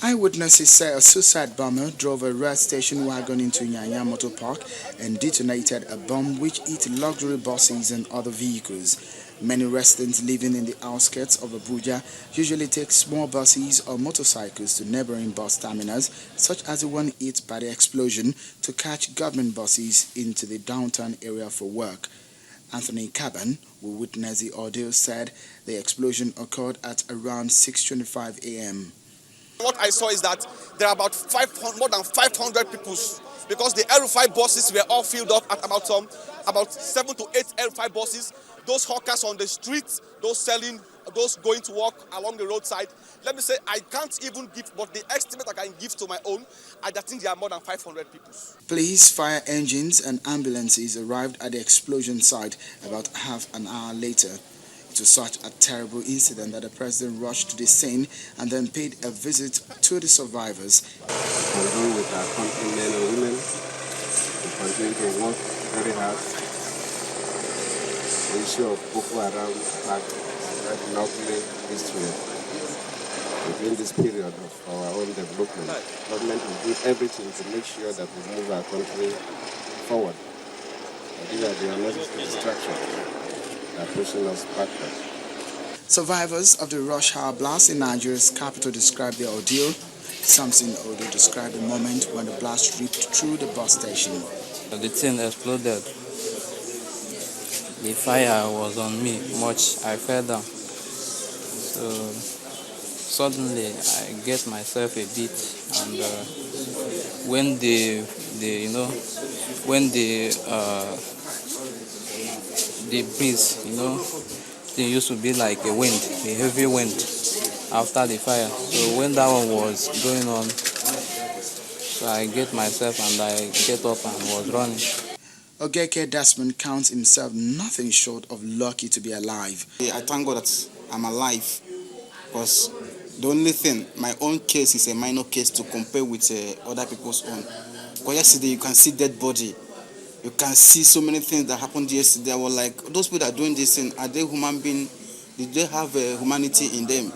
Eyewitnesses say a suicide bomber drove a red station wagon into Nyanya Motor Park and detonated a bomb which hit luxury buses and other vehicles. Many residents living in the outskirts of Abuja usually take small buses or motorcycles to neighboring bus terminals, such as the one hit by the explosion, to catch government buses into the downtown area for work. Anthony Kaban, who witnessed the ordeal, said the explosion occurred at around 6:25 a.m. What I saw is that there are about more than 500 people, because the L5 buses were all filled up at about 7 to 8 L5 buses. Those hawkers on the streets, those selling, those going to work along the roadside. Let me say, I can't even give, but the estimate I can give to my own, I think there are more than 500 people. Police, fire engines and ambulances arrived at the explosion site about half an hour later. It was such a terrible incident that the president rushed to the scene and then paid a visit to the survivors. Along with our countrymen and women, we continue to work very hard. The issue of Boko Haram had an ugly history. Within this period of our own development, government will do everything to make sure that we move our country forward. And these are the unnecessary distractions that are pushing us backwards. Survivors of the rush hour blast in Nigeria's capital described the ordeal. Samson Odo described the moment when the blast ripped through the bus station. The thing exploded. The fire was on me much. I fell down. So suddenly I get myself a bit, and when the breeze, it used to be like a wind, a heavy wind after the fire. So when that one was going on, so I get myself and I get up and was running. Ogeke Desmond counts himself nothing short of lucky to be alive. I thank God that I'm alive, because the only thing, my own case is a minor case to compare with other people's own. Because yesterday you can see dead body. You can see so many things that happened yesterday. I was like, those people that are doing this thing, are they human beings? Did they have humanity in them?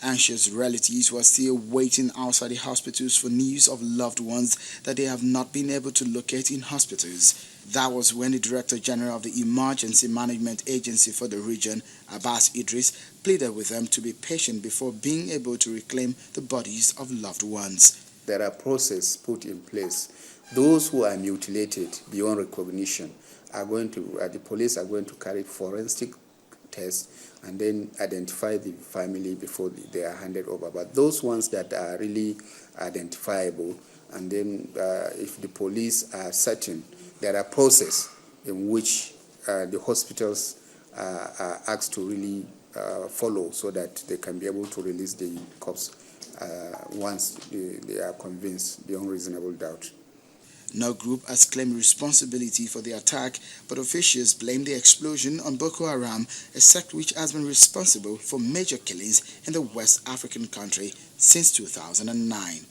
Anxious relatives were still waiting outside the hospitals for news of loved ones that they have not been able to locate in hospitals. That was when the Director General of the Emergency Management Agency for the region, Abbas Idris, pleaded with them to be patient before being able to reclaim the bodies of loved ones. There are processes put in place. Those who are mutilated beyond recognition are going to, the police are going to carry forensic tests and then identify the family before they are handed over. But those ones that are really identifiable, and then if the police are certain, there are processes in which the hospitals are asked to really follow, so that they can be able to release the corpse once they are convinced beyond reasonable doubt. No group has claimed responsibility for the attack, but officials blame the explosion on Boko Haram, a sect which has been responsible for major killings in the West African country since 2009.